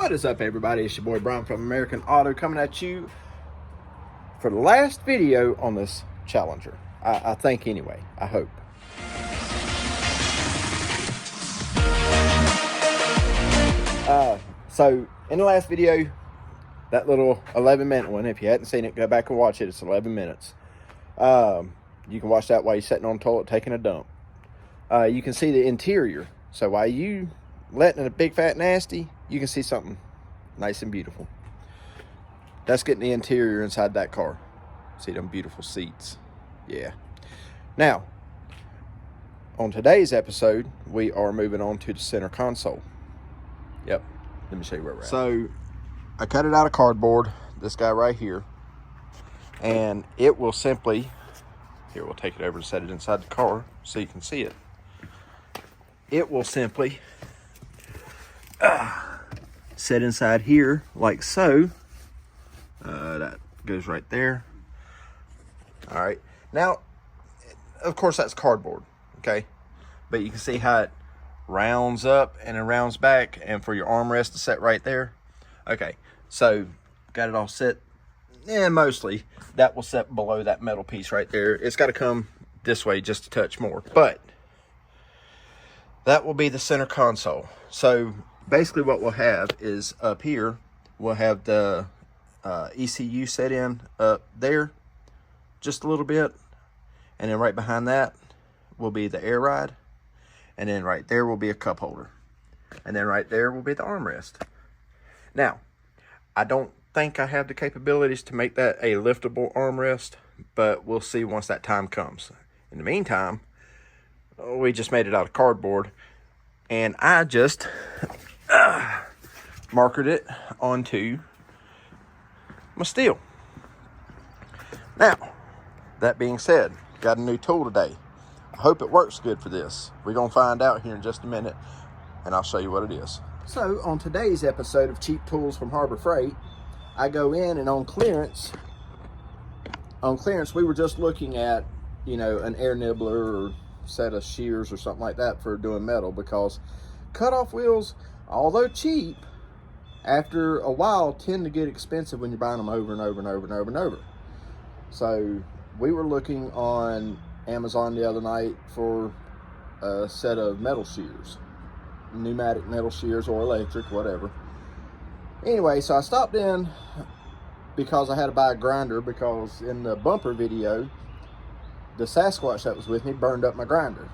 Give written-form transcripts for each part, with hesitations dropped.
What is up, everybody? It's your boy Brian from American Auto coming at you for the last video on this Challenger. I think anyway, I hope. So in the last video, that little 11-minute one, if you hadn't seen it, go back and watch it. It's 11 minutes. You can watch that while you're sitting on the toilet taking a dump. You can see the interior. So while you letting a big fat nasty, you can see something nice and beautiful. That's getting the interior inside that car. See them beautiful seats. Yeah. Now, on today's episode, we are moving on to the center console. Yep. Let me show you where we're at. So, I cut it out of cardboard, this guy right here. And it will simply, here, we'll take it over and set it inside the car so you can see it. It will simply set inside here like so. That goes right there. All right. Now, of course, that's cardboard, okay? But you can see how it rounds up and it rounds back, and for your armrest to set right there. Okay, so got it all set. Yeah, mostly that will set below that metal piece right there. It's got to come this way just a touch more, but that will be the center console. So basically what we'll have is up here, we'll have the ECU set in up there just a little bit, and then right behind that will be the air ride, and then right there will be a cup holder, and then right there will be the armrest. Now, I don't think I have the capabilities to make that a liftable armrest, but we'll see once that time comes. In the meantime, we just made it out of cardboard, and I just markered it onto my steel. Now, that being said, got a new tool today. I hope it works good for this. We're gonna find out here in just a minute, and I'll show you what it is. So on today's episode of Cheap Tools from Harbor Freight, I go in and on clearance, we were just looking at, you know, an air nibbler or set of shears or something like that for doing metal, because cutoff wheels, although cheap, after a while tend to get expensive when you're buying them over and over and over and over and over. So we were looking on Amazon the other night for a set of metal shears, pneumatic metal shears or electric, whatever. Anyway, so I stopped in because I had to buy a grinder, because in the bumper video, the Sasquatch that was with me burned up my grinder.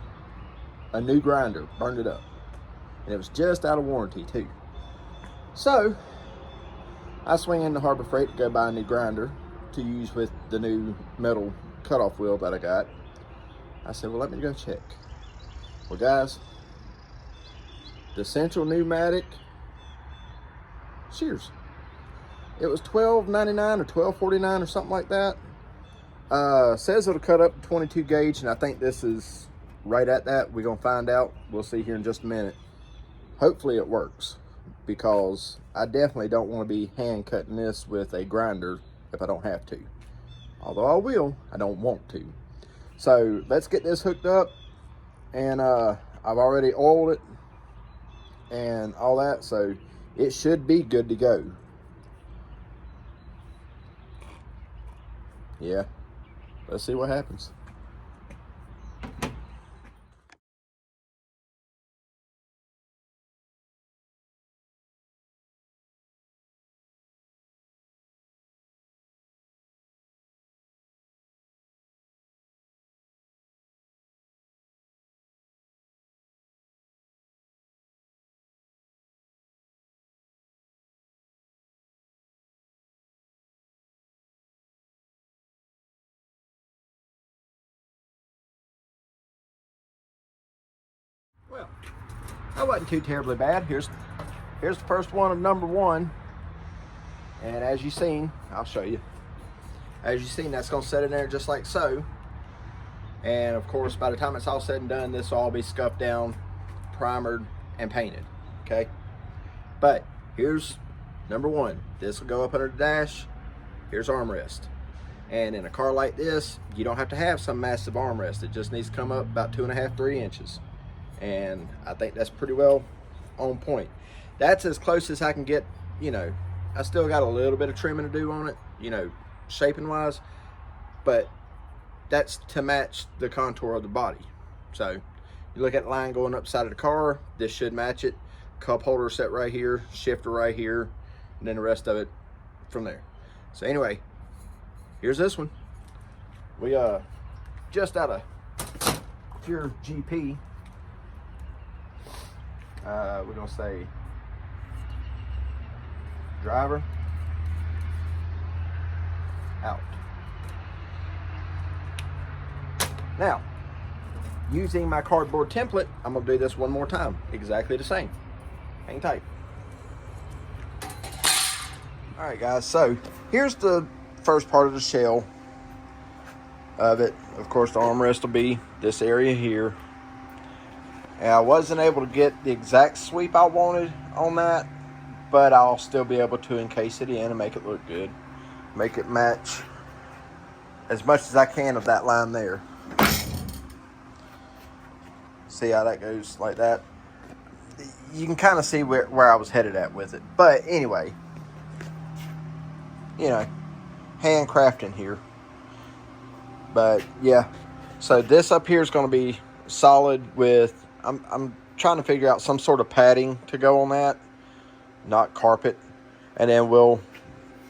A new grinder, burned it up. And it was just out of warranty too. So, I swing into Harbor Freight to go buy a new grinder to use with the new metal cutoff wheel that I got. I said, well, let me go check. Well, guys, the Central Pneumatic shears, it was $12.99 or $12.49 or something like that. Says it'll cut up to 22 gauge, and I think this is right at that. We're gonna find out. We'll see here in just a minute. Hopefully it works, because I definitely don't want to be hand cutting this with a grinder if I don't have to. Although I will, I don't want to. So let's get this hooked up, and I've already oiled it and all that, so it should be good to go. Yeah, let's see what happens. Well, that wasn't too terribly bad. Here's the first one of number one. And as you've seen, I'll show you. As you've seen, that's gonna set in there just like so. And of course, by the time it's all said and done, this will all be scuffed down, primered, and painted, okay? But here's number one. This will go up under the dash. Here's armrest. And in a car like this, you don't have to have some massive armrest. It just needs to come up about 2.5, 3 inches. And I think that's pretty well on point. That's as close as I can get you know, I still got a little bit of trimming to do on it, you know, shaping wise, but that's to match the contour of the body. So you look at the line going up the side of the car, this should match it. Cup holder set right here, shifter right here, and then the rest of it from there. So anyway, here's this one. We just out of pure GP. We're gonna say driver out. Now, using my cardboard template, I'm gonna do this one more time, exactly the same. Hang tight. All right, guys, so here's the first part of the shell of it. Of course, the armrest will be this area here. And I wasn't able to get the exact sweep I wanted on that, but I'll still be able to encase it in and make it look good. Make it match as much as I can of that line there. See how that goes like that? You can kind of see where I was headed at with it. But anyway, you know, handcrafting here. But yeah, so this up here is going to be solid with, I'm trying to figure out some sort of padding to go on that, not carpet. And then we'll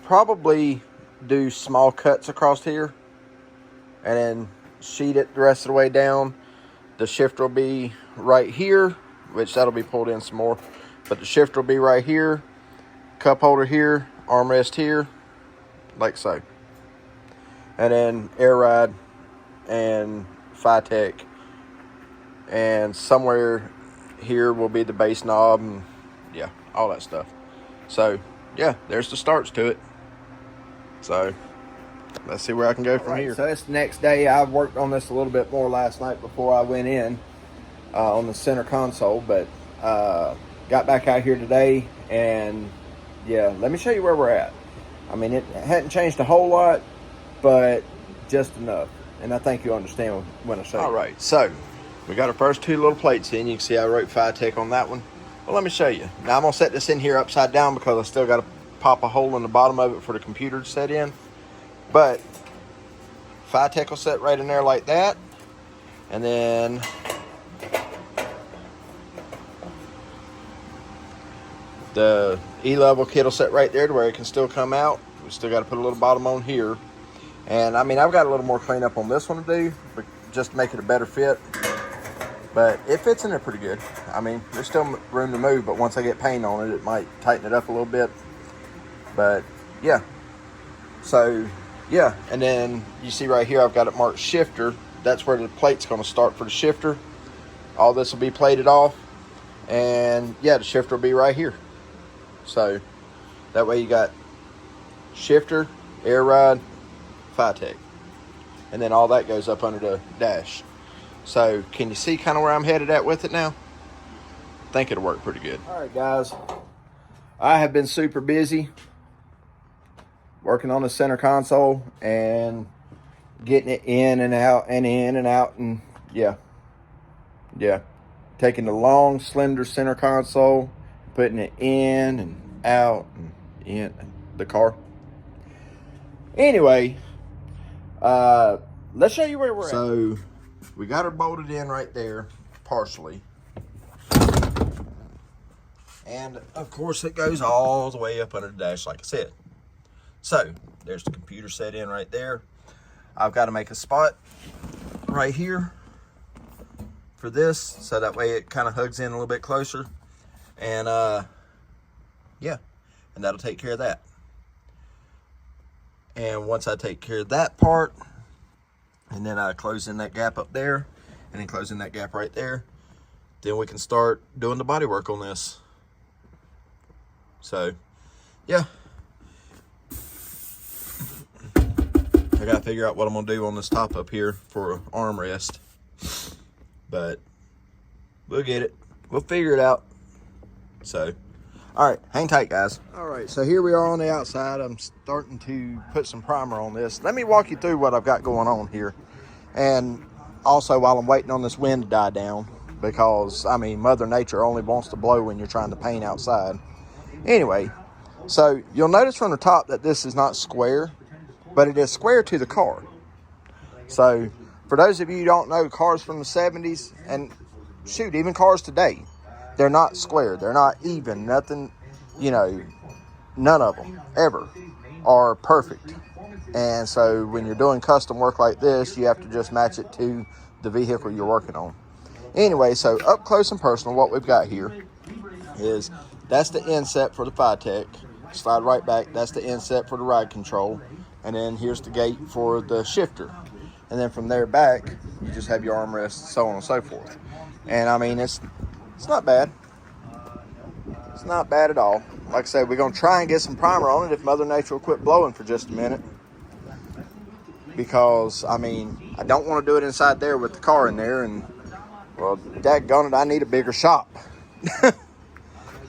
probably do small cuts across here and then sheet it the rest of the way down. The shifter will be right here, which that'll be pulled in some more, but the shifter will be right here, cup holder here, armrest here, like so. And then air ride and Phytech, and somewhere here will be the base knob and yeah, all that stuff. So yeah, there's the starts to it. So let's see where I can go from here. So it's the next day. I worked on this a little bit more last night before I went in on the center console, but got back out here today, and yeah, let me show you where we're at. I mean, it hadn't changed a whole lot, but just enough, and I think you'll understand when I say it. All right, so we got our first two little plates in. You can see I wrote Phytech on that one. Well, let me show you. Now I'm gonna set this in here upside down because I still got to pop a hole in the bottom of it for the computer to set in. But Phytech will set right in there like that, and then the E-level kit will set right there to where it can still come out. We still got to put a little bottom on here, and I mean, I've got a little more cleanup on this one to do, but just to make it a better fit. But it fits in there pretty good. I mean, there's still room to move, but once I get paint on it, it might tighten it up a little bit. But yeah, so yeah, and then you see right here I've got it marked shifter. That's where the plate's going to start for the shifter. All this will be plated off, and yeah, the shifter will be right here. So that way you got shifter, air ride, Phytech, and then all that goes up under the dash. So can you see kind of where I'm headed at with it now? I think it'll work pretty good. All right, guys, I have been super busy working on the center console and getting it in and out and in and out, and yeah, taking the long slender center console, putting it in and out and in the car. Anyway, let's show you where we're at. So we got her bolted in right there partially, and of course it goes all the way up under the dash like I said. So there's the computer set in right there. I've got to make a spot right here for this, so that way it kind of hugs in a little bit closer. And yeah, and that'll take care of that. And once I take care of that part, and then I close in that gap up there, and then close in that gap right there, then we can start doing the body work on this. So yeah, I gotta figure out what I'm gonna do on this top up here for armrest, but we'll get it. We'll figure it out. So, all right, hang tight, guys. All right, so here we are on the outside. I'm starting to put some primer on this. Let me walk you through what I've got going on here, and also while I'm waiting on this wind to die down, because I mean, Mother Nature only wants to blow when you're trying to paint outside. Anyway, So you'll notice from the top that this is not square, but it is square to the car. So for those of you who don't know, cars from the 70s, and shoot, even cars today, they're not square. They're not even. Nothing, you know, none of them ever are perfect. And so when you're doing custom work like this, you have to just match it to the vehicle you're working on. Anyway, so up close and personal, what we've got here is that's the inset for the FiTech. Slide right back. That's the inset for the ride control. And then here's the gate for the shifter. And then from there back, you just have your armrest, so on and so forth. And I mean, it's not bad. It's not bad at all. Like I said, we're going to try and get some primer on it if Mother Nature will quit blowing for just a minute. Because, I mean, I don't want to do it inside there with the car in there. And, well, daggone it, I need a bigger shop.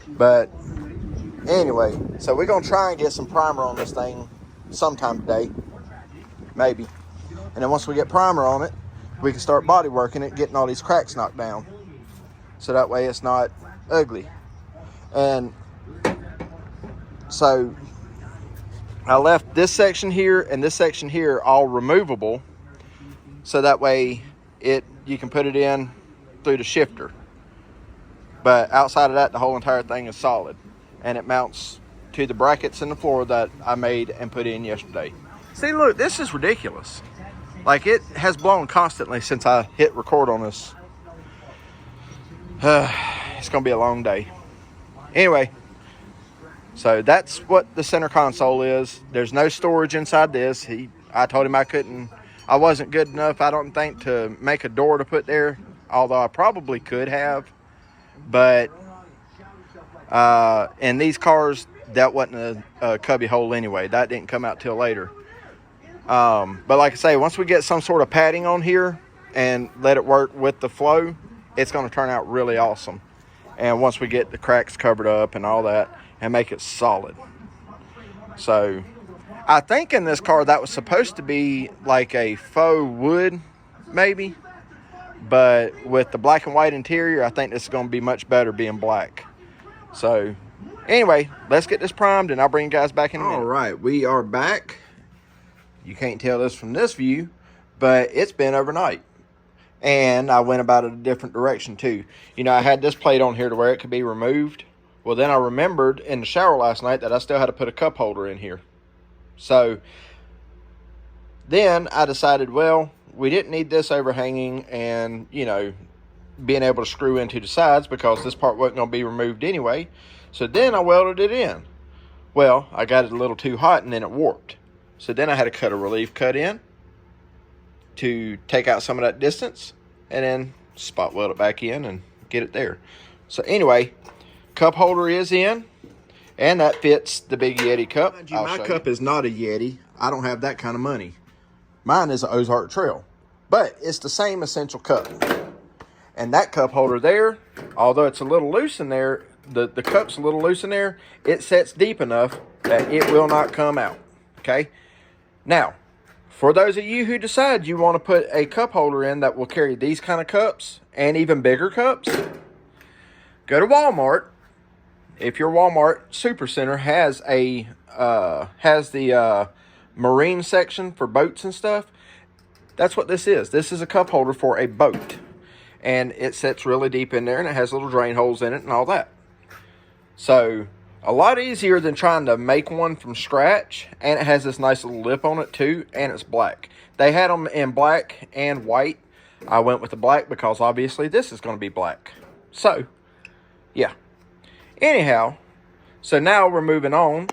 But, anyway, so we're going to try and get some primer on this thing sometime today. Maybe. And then once we get primer on it, we can start body working it, getting all these cracks knocked down. So that way it's not ugly. And so I left this section here and this section here all removable. So that way you can put it in through the shifter. But outside of that, the whole entire thing is solid. And it mounts to the brackets in the floor that I made and put in yesterday. See, look, this is ridiculous. Like, it has blown constantly since I hit record on this. It's going to be a long day. Anyway, so that's what the center console is. There's no storage inside this. I told him I wasn't good enough, I don't think, to make a door to put there. Although I probably could have. But in these cars, that wasn't a cubby hole anyway. That didn't come out till later. But like I say, once we get some sort of padding on here and let it work with the flow, it's going to turn out really awesome. And once we get the cracks covered up and all that and make it solid. So I think in this car that was supposed to be like a faux wood, maybe. But with the black and white interior, I think this is going to be much better being black. So anyway, let's get this primed and I'll bring you guys back in a minute. All right, we are back. You can't tell this from this view, but it's been overnight. And I went about it a different direction too. You know, I had this plate on here to where it could be removed. Well, then I remembered in the shower last night that I still had to put a cup holder in here. So then I decided, well, we didn't need this overhanging and, you know, being able to screw into the sides because this part wasn't going to be removed anyway. So then I welded it in. Well, I got it a little too hot and then it warped. So then I had to cut a relief cut in to take out some of that distance and then spot weld it back in and get it there. So anyway, cup holder is in and that fits the big Yeti cup. My cup is not a Yeti. I don't have that kind of money. Mine is an Ozark Trail, but it's the same essential cup. And that cup holder there, although it's a little loose in there, the cup's a little loose in there, it sets deep enough that it will not come out, okay? Now, for those of you who decide you want to put a cup holder in that will carry these kind of cups and even bigger cups, go to Walmart. If your Walmart Supercenter has the marine section for boats and stuff, that's what this is. This is a cup holder for a boat. And it sits really deep in there and it has little drain holes in it and all that. So a lot easier than trying to make one from scratch. And it has this nice little lip on it too. And it's black. They had them in black and white. I went with the black because obviously this is going to be black. So, yeah. Anyhow, so now we're moving on.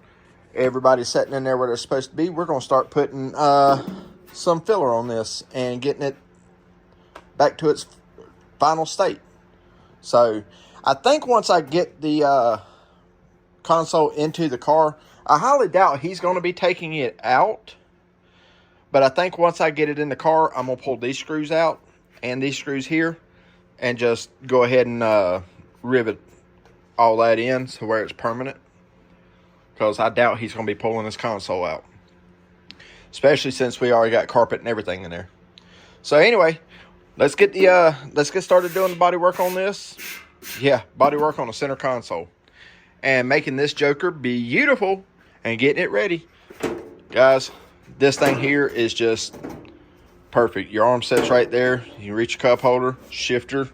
Everybody's sitting in there where they're supposed to be. We're going to start putting some filler on this and getting it back to its final state. So I think once I get the console into the car, I highly doubt he's going to be taking it out. But I think once I get it in the car, I'm going to pull these screws out and these screws here and just go ahead and rivet all that in so where it's permanent. Because I doubt he's going to be pulling this console out. Especially since we already got carpet and everything in there. So anyway, let's get started doing the body work on this. Yeah, body work on the center console. and making this joker beautiful and getting it ready. Guys, this thing here is just perfect. Your arm sets right there. You can reach your cup holder, shifter,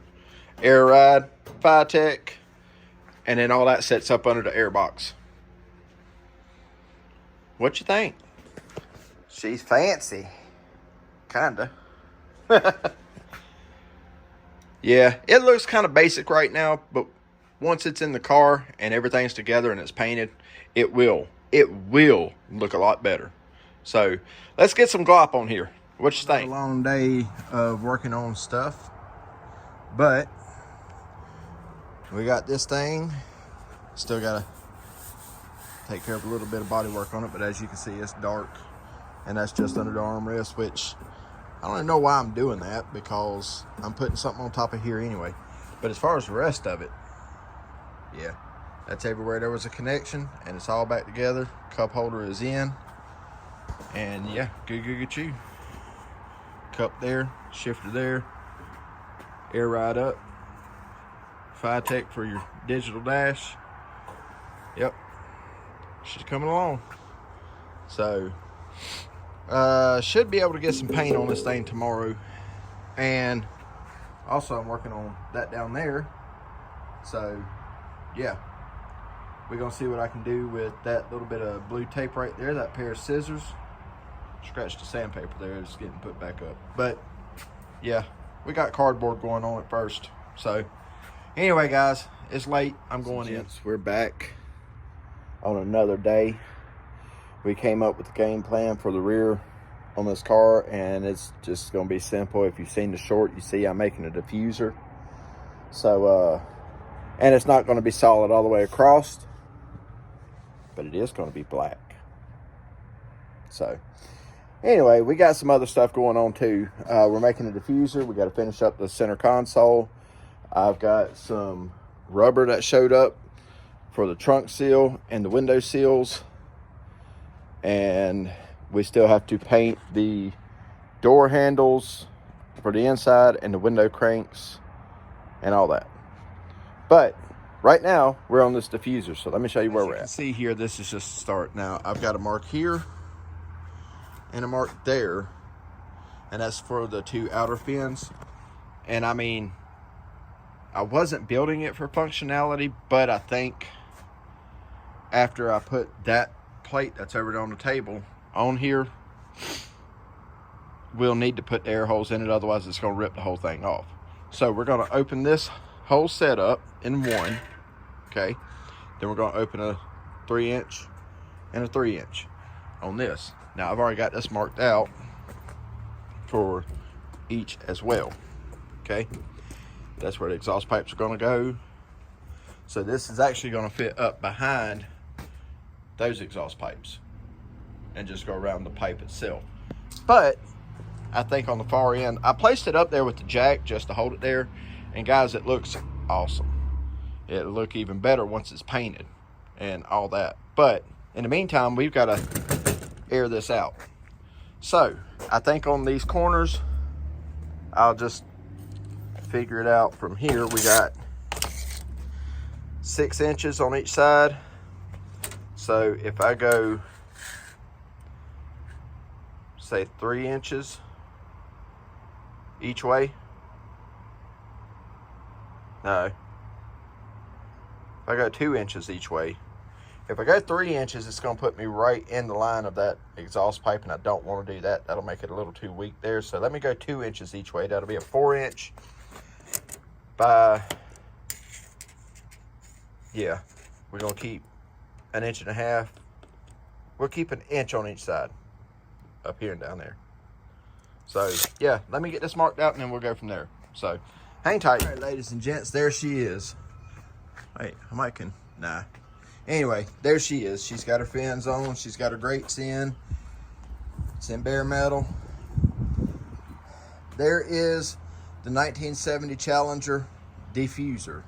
air ride, Phytech, and then all that sets up under the air box. What you think? She's fancy. Kinda. Yeah, it looks kind of basic right now, but once it's in the car and everything's together and it's painted, it will look a lot better. So let's get some glop on here. What you think? A long day of working on stuff, but we got this thing. Still gotta take care of a little bit of body work on it, but as you can see, it's dark, and that's just under the armrest, which I don't even know why I'm doing that, because I'm putting something on top of here anyway. But as far as the rest of it, yeah, that's everywhere there was a connection, and it's all back together. Cup holder is in, and yeah, good you. Cup there, shifter there, air ride up, Phytech for your digital dash. Yep, she's coming along. So should be able to get some paint on this thing tomorrow, and also I'm working on that down there. So yeah, we're gonna see what I can do with that little bit of blue tape right there, that pair of scissors. Scratched the sandpaper there, it's getting put back up. But yeah, we got cardboard going on at first. So anyway, guys, it's late, I'm going in. We're back on another day. We came up with the game plan for the rear on this car, and it's just gonna be simple. If you've seen the short, you see I'm making a diffuser. So and it's not gonna be solid all the way across, but it is gonna be black. So anyway, we got some other stuff going on too. We're making a diffuser. We got to finish up the center console. I've got some rubber that showed up for the trunk seal and the window seals, and we still have to paint the door handles for the inside and the window cranks and all that. But right now we're on this diffuser, so let me show you where we're at. See here, this is just the start. Now I've got a mark here and a mark there, and that's for the two outer fins. And I mean, I wasn't building it for functionality, but I think after I put that plate that's over there on the table on here, we'll need to put the air holes in it, otherwise it's going to rip the whole thing off. So we're going to open this whole setup in one, okay? Then we're going to open a 3-inch and a 3-inch on this. Now I've already got this marked out for each as well, okay? That's where the exhaust pipes are going to go. So this is actually going to fit up behind those exhaust pipes and just go around the pipe itself. But I think on the far end, I placed it up there with the jack just to hold it there, and guys, it looks awesome. It'll look even better once it's painted and all that. But in the meantime, we've got to air this out. So I think on these corners, I'll just figure it out from here. We got 6 inches on each side. So if I go, say 3 inches each way. No. If I go 2 inches each way. If I go 3 inches, it's going to put me right in the line of that exhaust pipe, and I don't want to do that. That'll make it a little too weak there. So let me go 2 inches each way. That'll be a 4-inch by, yeah, we're going to keep 1.5 inches. We'll keep 1 inch on each side, up here and down there. So yeah, let me get this marked out and then we'll go from there. So hang tight. All right, ladies and gents, there she is. Wait, I might can, nah. Anyway, there she is. She's got her fins on. She's got her grates in. It's in bare metal. There is the 1970 Challenger diffuser.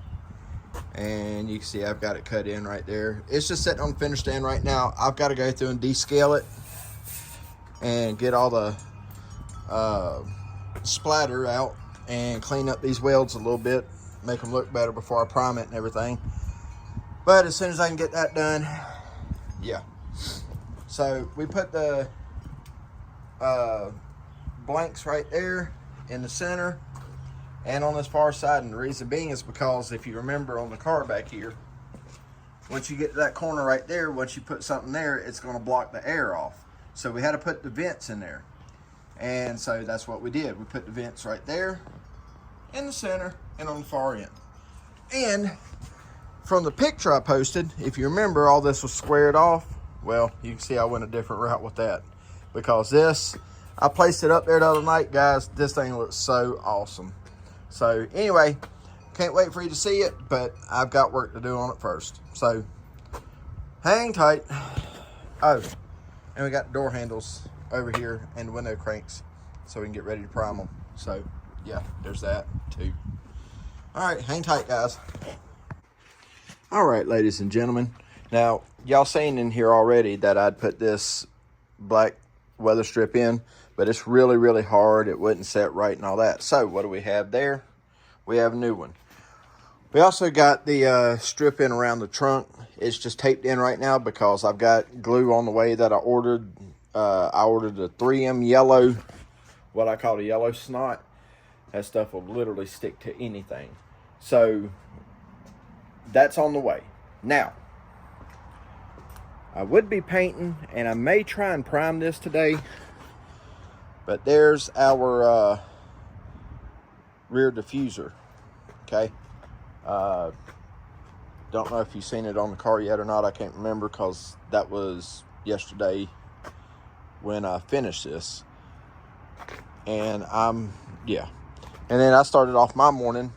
And you can see I've got it cut in right there. It's just sitting on the finish stand right now. I've got to go through and descale it and get all the splatter out and clean up these welds a little bit, make them look better before I prime it and everything. But as soon as I can get that done, yeah. So we put the blanks right there in the center and on this far side, and the reason being is because if you remember on the car back here, once you get to that corner right there, once you put something there, it's going to block the air off. So we had to put the vents in there, and so that's what we did. We put the vents right there in the center and on the far end. And from the picture I posted, if you remember, all this was squared off. Well, you can see I went a different route with that, because this, I placed it up there the other night, guys. This thing looks so awesome. So anyway, can't wait for you to see it, but I've got work to do on it first. So hang tight. Oh, and we got the door handles over here and the window cranks so we can get ready to prime them. So yeah, there's that too. All right, hang tight, guys. All right, ladies and gentlemen. Now, y'all seen in here already that I'd put this black weather strip in, but it's really, really hard. It wouldn't set right and all that. So what do we have there? We have a new one. We also got the strip in around the trunk. It's just taped in right now because I've got glue on the way that I ordered. I ordered a 3M yellow, what I call a yellow snot. That stuff will literally stick to anything. So that's on the way. Now, I would be painting, and I may try and prime this today, but there's our rear diffuser. Okay. Don't know if you've seen it on the car yet or not. I can't remember because that was yesterday when I finished this. And yeah. And then I started off my morning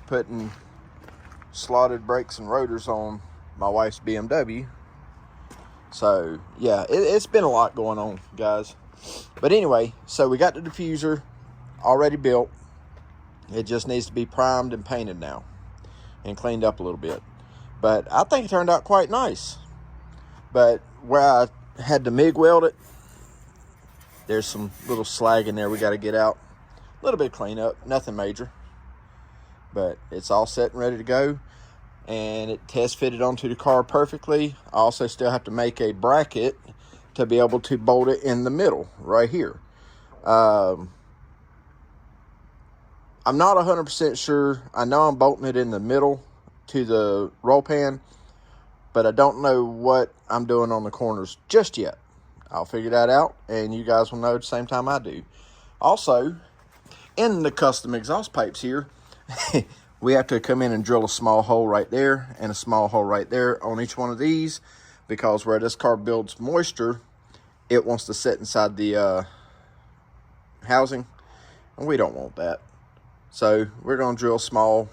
putting slotted brakes and rotors on my wife's BMW. So yeah, it's been a lot going on, guys. But anyway, so we got the diffuser already built. It just needs to be primed and painted now and cleaned up a little bit. But I think it turned out quite nice. But where I had to MIG weld it, there's some little slag in there we got to get out. A little bit of cleanup, nothing major. But it's all set and ready to go. And it test fitted onto the car perfectly. I also still have to make a bracket to be able to bolt it in the middle right here. I'm not 100% sure. I know I'm bolting it in the middle to the roll pan, but I don't know what I'm doing on the corners just yet. I'll figure that out, and you guys will know at the same time I do. Also, in the custom exhaust pipes here, we have to come in and drill a small hole right there and a small hole right there on each one of these, because where this car builds moisture, it wants to sit inside the housing, and we don't want that. So we're going to drill small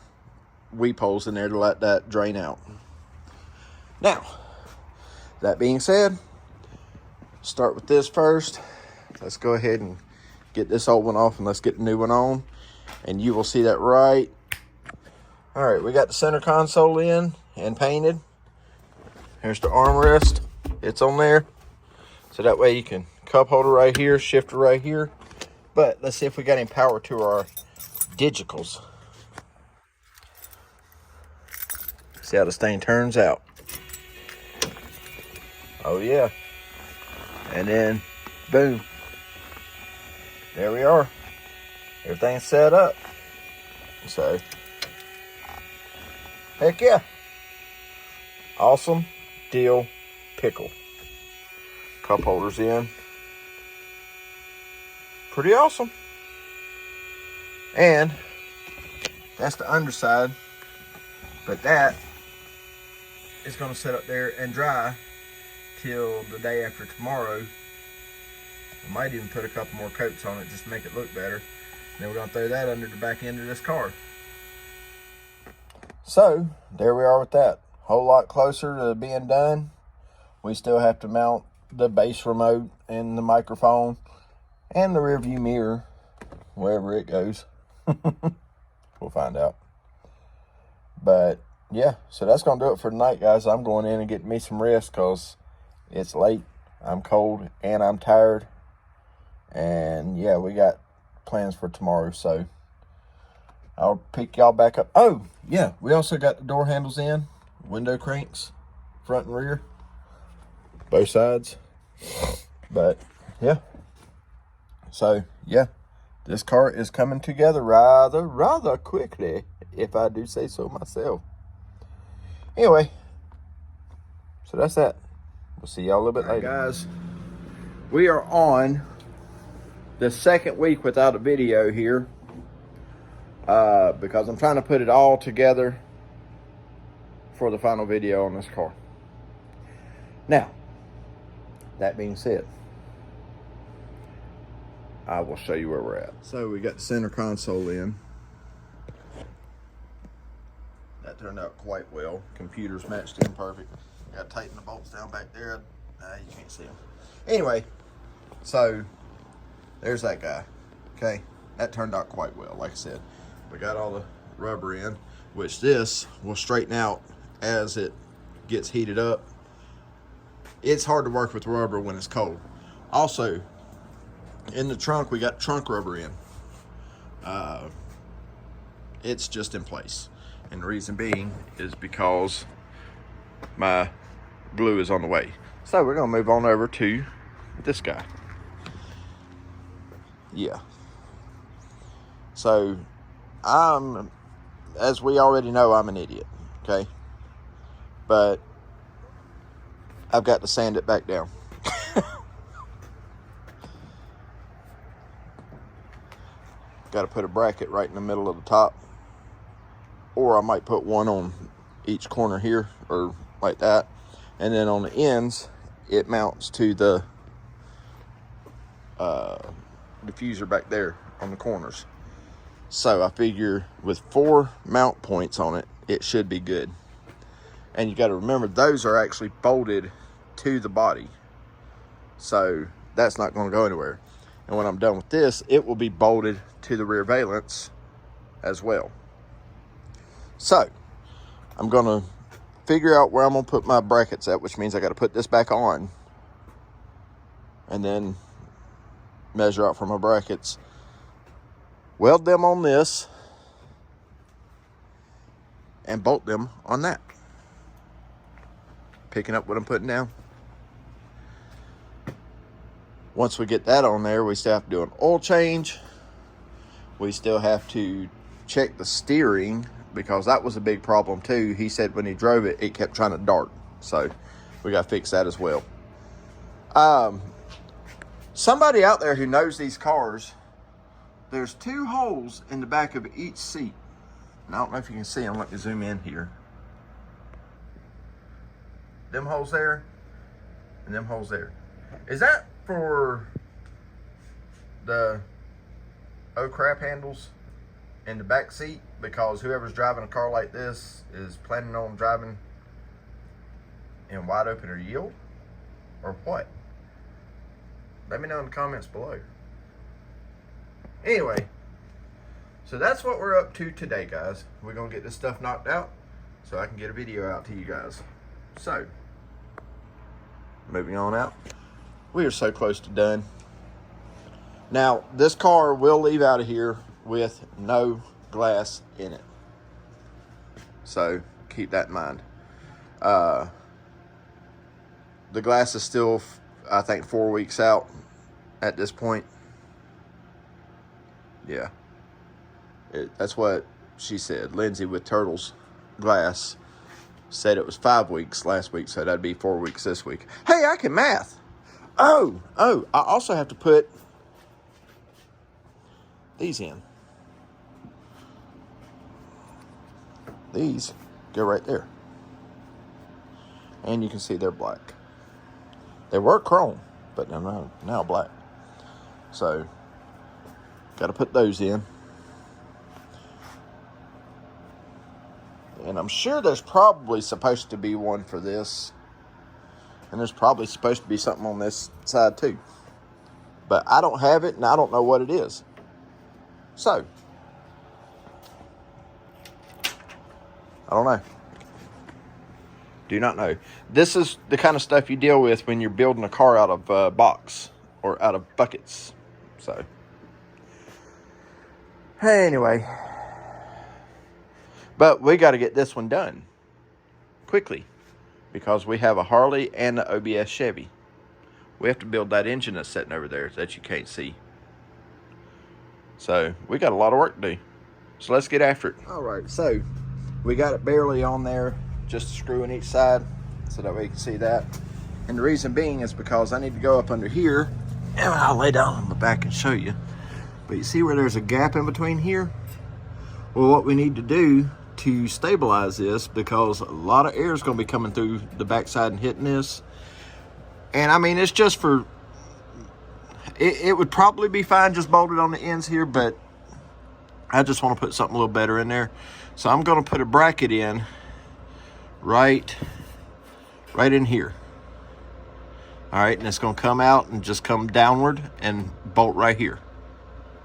weep holes in there to let that drain out. Now, that being said, start with this first. Let's go ahead and get this old one off, and let's get the new one on, and you will see that right. All right, we got the center console in and painted. Here's the armrest. It's on there. So that way you can cup holder right here, shifter right here. But let's see if we got any power to our digicals. See how this thing turns out. Oh yeah. And then boom. There we are. Everything's set up. So heck yeah. Awesome deal pickle. Cup holders in. Pretty awesome. And that's the underside. But that is going to sit up there and dry till the day after tomorrow. I might even put a couple more coats on it just to make it look better. And then we're going to throw that under the back end of this car. So, there we are with that. Whole lot closer to being done. We still have to mount the base remote and the microphone and the rear view mirror, wherever it goes. We'll find out. But yeah, so that's gonna do it for tonight, guys. I'm going in and getting me some rest because it's late, I'm cold, and I'm tired. And yeah, we got plans for tomorrow, so I'll pick y'all back up. Oh yeah, we also got the door handles in. window cranks, front and rear, both sides. But yeah, so yeah, this car is coming together rather quickly, if I do say so myself. Anyway, so that's that. We'll see y'all a little bit later. Guys, we are on the second week without a video here because I'm trying to put it all together for the final video on this car. Now, that being said, I will show you where we're at. So we got the center console in. That turned out quite well. Computers matched in perfect. Got to tighten the bolts down back there. You can't see them. Anyway, so there's that guy. Okay, that turned out quite well. Like I said, we got all the rubber in, which this will straighten out as it gets heated up. It's hard to work with rubber when it's cold. Also, in the trunk, we got trunk rubber in. It's just in place. And the reason being is because my glue is on the way. So we're gonna move on over to this guy. Yeah. So as we already know, I'm an idiot, okay? But I've got to sand it back down. Got to put a bracket right in the middle of the top, or I might put one on each corner here, or like that, and then on the ends it mounts to the diffuser back there on the corners. So I figure with 4 mount points on it, it should be good. And you got to remember, those are actually bolted to the body, so that's not going to go anywhere. And when I'm done with this, it will be bolted to the rear valence as well. So I'm going to figure out where I'm going to put my brackets at, which means I got to put this back on and then measure out for my brackets, weld them on this, and bolt them on that. Picking up what I'm putting down. Once we get that on there, we still have to do an oil change. We still have to check the steering, because that was a big problem too. He said when he drove it, it kept trying to dart. So we got to fix that as well. Somebody out there who knows these cars, there's 2 holes in the back of each seat. And I don't know if you can see them. Let me zoom in here. Them holes there and them holes there. Is that for the oh crap handles in the back seat? Because whoever's driving a car like this is planning on driving in wide open or yield, or what? Let me know in the comments below. Anyway, so that's what we're up to today, guys. We're gonna get this stuff knocked out so I can get a video out to you guys. So, moving on out. We are so close to done. Now, this car will leave out of here with no glass in it. So, keep that in mind. The glass is still, I think, 4 weeks out at this point. Yeah. That's what she said. Lindsay with Turtles Glass said it was 5 weeks last week, so that'd be 4 weeks this week. Hey, I can math. Oh, I also have to put these in. These go right there. And you can see they're black. They were chrome, but they're now black. So, got to put those in. And I'm sure there's probably supposed to be one for this. And there's probably supposed to be something on this side too. But I don't have it, and I don't know what it is. So, I don't know. Do not know. This is the kind of stuff you deal with when you're building a car out of a box or out of buckets. So, hey, anyway. But we got to get this one done. quickly because we have a Harley and an OBS Chevy. We have to build that engine that's sitting over there that you can't see. So we got a lot of work to do. So let's get after it. All right, so we got it barely on there, just a screw in each side so that way you can see that. And the reason being is because I need to go up under here, and I'll lay down on the back and show you. But you see where there's a gap in between here? Well, what we need to do to stabilize this, because a lot of air is going to be coming through the backside and hitting this. And I mean, it's just for, it would probably be fine just bolted on the ends here, but I just want to put something a little better in there. So I'm going to put a bracket in right in here. All right, and it's going to come out and just come downward and bolt right here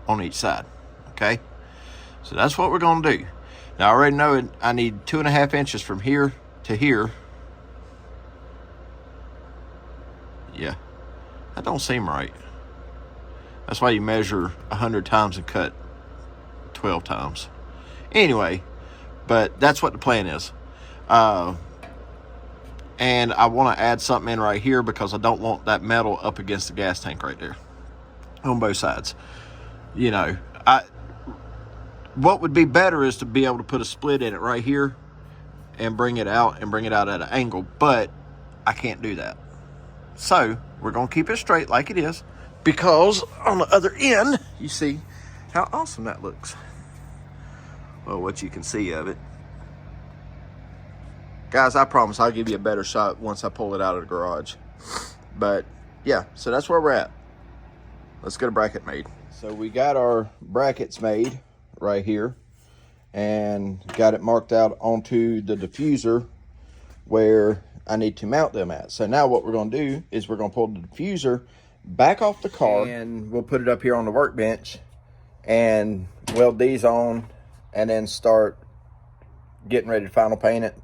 on each side. Okay, so that's what we're going to do. Now I already know it, I need 2.5 inches from here to here. Yeah, that don't seem right. That's why you measure 100 times and cut 12 times. Anyway, but that's what the plan is. And I want to add something in right here because I don't want that metal up against the gas tank right there on both sides. You know, what would be better is to be able to put a split in it right here and bring it out at an angle, but I can't do that. So we're going to keep it straight like it is, because on the other end, you see how awesome that looks. Well, what you can see of it. Guys, I promise I'll give you a better shot once I pull it out of the garage. But yeah, so that's where we're at. Let's get a bracket made. So we got our brackets made right here and got it marked out onto the diffuser where I need to mount them at. So now what we're going to do is we're going to pull the diffuser back off the car and we'll put it up here on the workbench and weld these on and then start getting ready to final paint it.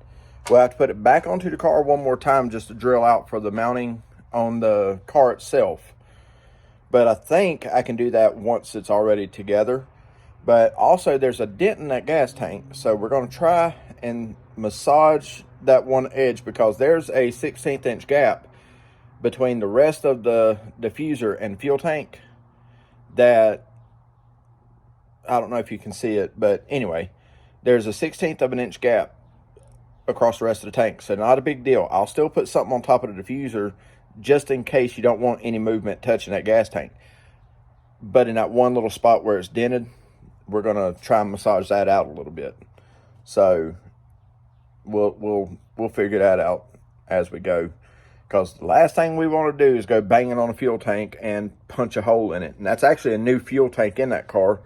We'll have to put it back onto the car one more time just to drill out for the mounting on the car itself. But I think I can do that once it's already together. But also there's a dent in that gas tank, so we're going to try and massage that one edge because there's a 1/16 inch gap between the rest of the diffuser and fuel tank that, I don't know if you can see it, but anyway, there's a 1/16 of an inch gap across the rest of the tank, so not a big deal. I'll still put something on top of the diffuser just in case you don't want any movement touching that gas tank. But in that one little spot where it's dented, we're gonna try and massage that out a little bit. So we'll figure that out as we go, because the last thing we want to do is go banging on a fuel tank and punch a hole in it. And that's actually a new fuel tank in that car.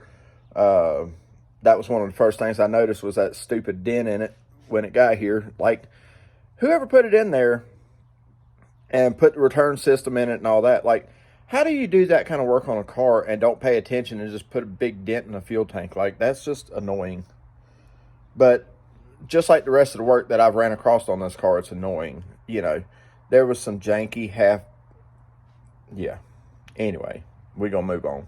That was one of the first things I noticed, was that stupid dent in it when it got here. Like, whoever put it in there and put the return system in it and all that, like, how do you do that kind of work on a car and don't pay attention and just put a big dent in a fuel tank? Like, that's just annoying. But just like the rest of the work that I've ran across on this car, it's annoying. You know, there was some janky yeah. Anyway, we're going to move on.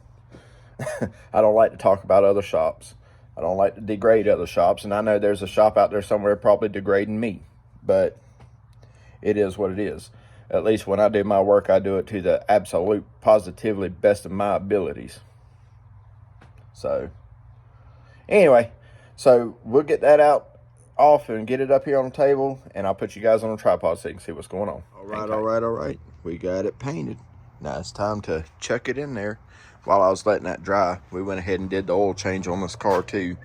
I don't like to talk about other shops. I don't like to degrade other shops, and I know there's a shop out there somewhere probably degrading me, but it is what it is. At least when I do my work, I do it to the absolute positively best of my abilities. So anyway, so we'll get that off and get it up here on the table, and I'll put you guys on a tripod so you can see what's going on. All right. We got it painted. Now it's time to chuck it in there. While I was letting that dry, we went ahead and did the oil change on this car too.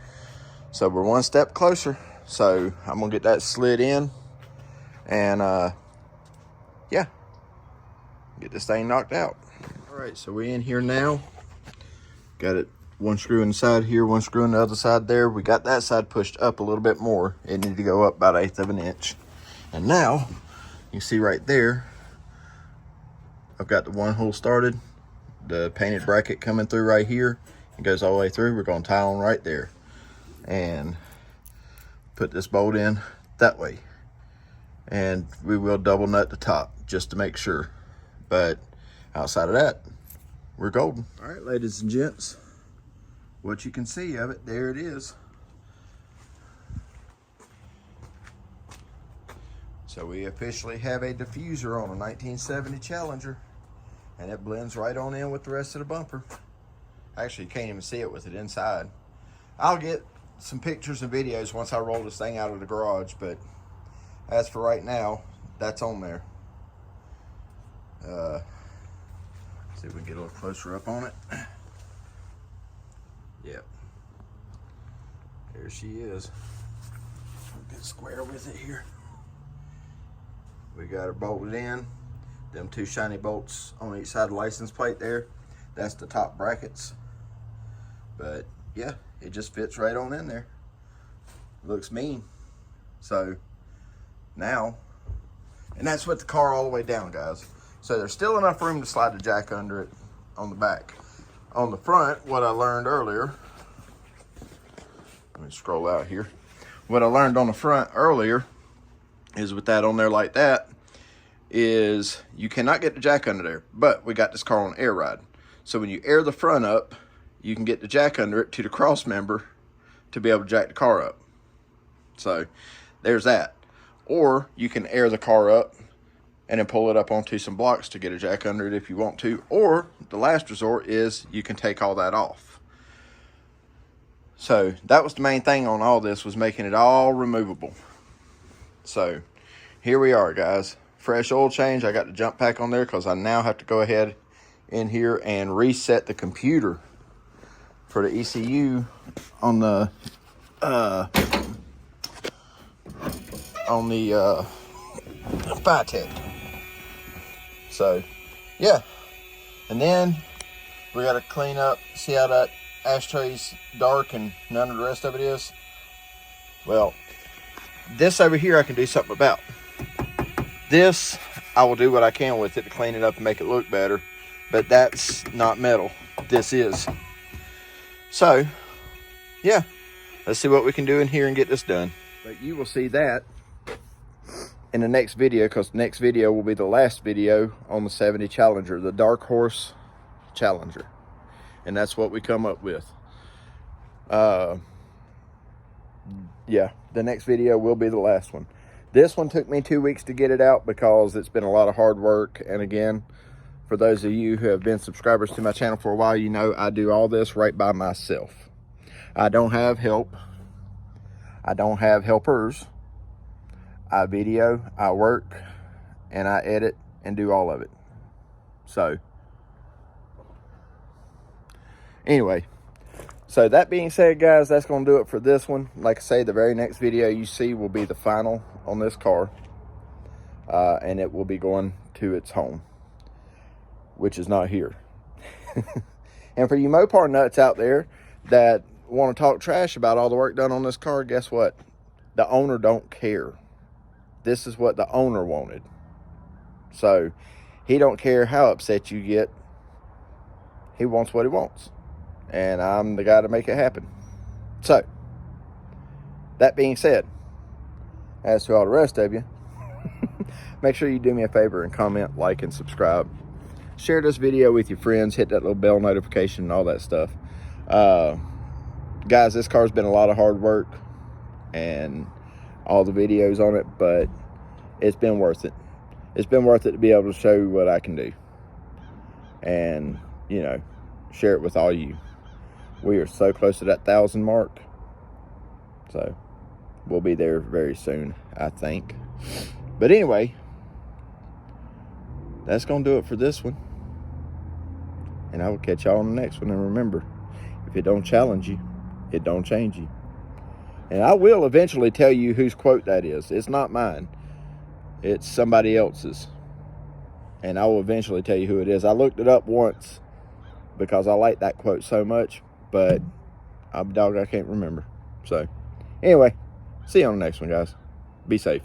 So we're one step closer. So I'm gonna get that slid in and yeah, get this thing knocked out. All right, so we're in here now. Got it, one screw inside here, one screw on the other side there. We got that side pushed up a little bit more. It needed to go up about 1/8 of an inch. And now you see right there, I've got the one hole started. The painted bracket coming through right here. It goes all the way through. We're going to tie on right there and put this bolt in that way. And we will double nut the top just to make sure. But outside of that, we're golden. All right, ladies and gents, what you can see of it, there it is. So we officially have a diffuser on a 1970 Challenger, and it blends right on in with the rest of the bumper. Actually, you can't even see it with it inside. I'll get some pictures and videos once I roll this thing out of the garage, but as for right now, that's on there. See if we can get a little closer up on it. Yep. There she is. Get square with it here. We got her bolted in. Them two shiny bolts on each side of the license plate there. That's the top brackets. But yeah, it just fits right on in there. Looks mean. So now, and that's with the car all the way down, guys. So there's still enough room to slide the jack under it on the back. On the front, what I learned earlier, let me scroll out here. What I learned on the front earlier is with that on there like that, is you cannot get the jack under there, but we got this car on air ride. So when you air the front up, you can get the jack under it to the cross member to be able to jack the car up. So there's that. Or you can air the car up and then pull it up onto some blocks to get a jack under it if you want to. Or the last resort is you can take all that off. So that was the main thing on all this, was making it all removable. So here we are, guys. Fresh oil change. I got the jump pack on there because I now have to go ahead in here and reset the computer for the ECU on the Phytech. So yeah, and then we got to clean up, see how that ashtray's dark and none of the rest of it is. Well, this over here I can do something about. This, I will do what I can with it to clean it up and make it look better, but that's not metal. This is. So, yeah, let's see what we can do in here and get this done. But you will see that in the next video, because the next video will be the last video on the 70 Challenger, the Dark Horse Challenger. And that's what we come up with. Yeah, the next video will be the last one. This one took me 2 weeks to get it out because it's been a lot of hard work. And again, for those of you who have been subscribers to my channel for a while, you know I do all this right by myself. I don't have help. I don't have helpers. I video, I work, and I edit and do all of it. So, anyway, so that being said, guys, that's going to do it for this one. Like I say, the very next video you see will be the final on this car. And it will be going to its home, which is not here. And for you Mopar nuts out there that want to talk trash about all the work done on this car, guess what? The owner don't care. This is what the owner wanted. So he don't care how upset you get. He wants what he wants. And I'm the guy to make it happen. So, that being said, as to all the rest of you, make sure you do me a favor and comment, like, and subscribe. Share this video with your friends. Hit that little bell notification and all that stuff. Guys, this car's been a lot of hard work and all the videos on it, but it's been worth it. It's been worth it to be able to show you what I can do. And, you know, share it with all you. We are so close to that 1,000 mark. So, we'll be there very soon, I think. But anyway, that's going to do it for this one. And I will catch y'all on the next one. And remember, if it don't challenge you, it don't change you. And I will eventually tell you whose quote that is. It's not mine. It's somebody else's. And I will eventually tell you who it is. I looked it up once because I like that quote so much. But I can't remember. So, anyway, see you on the next one, guys. Be safe.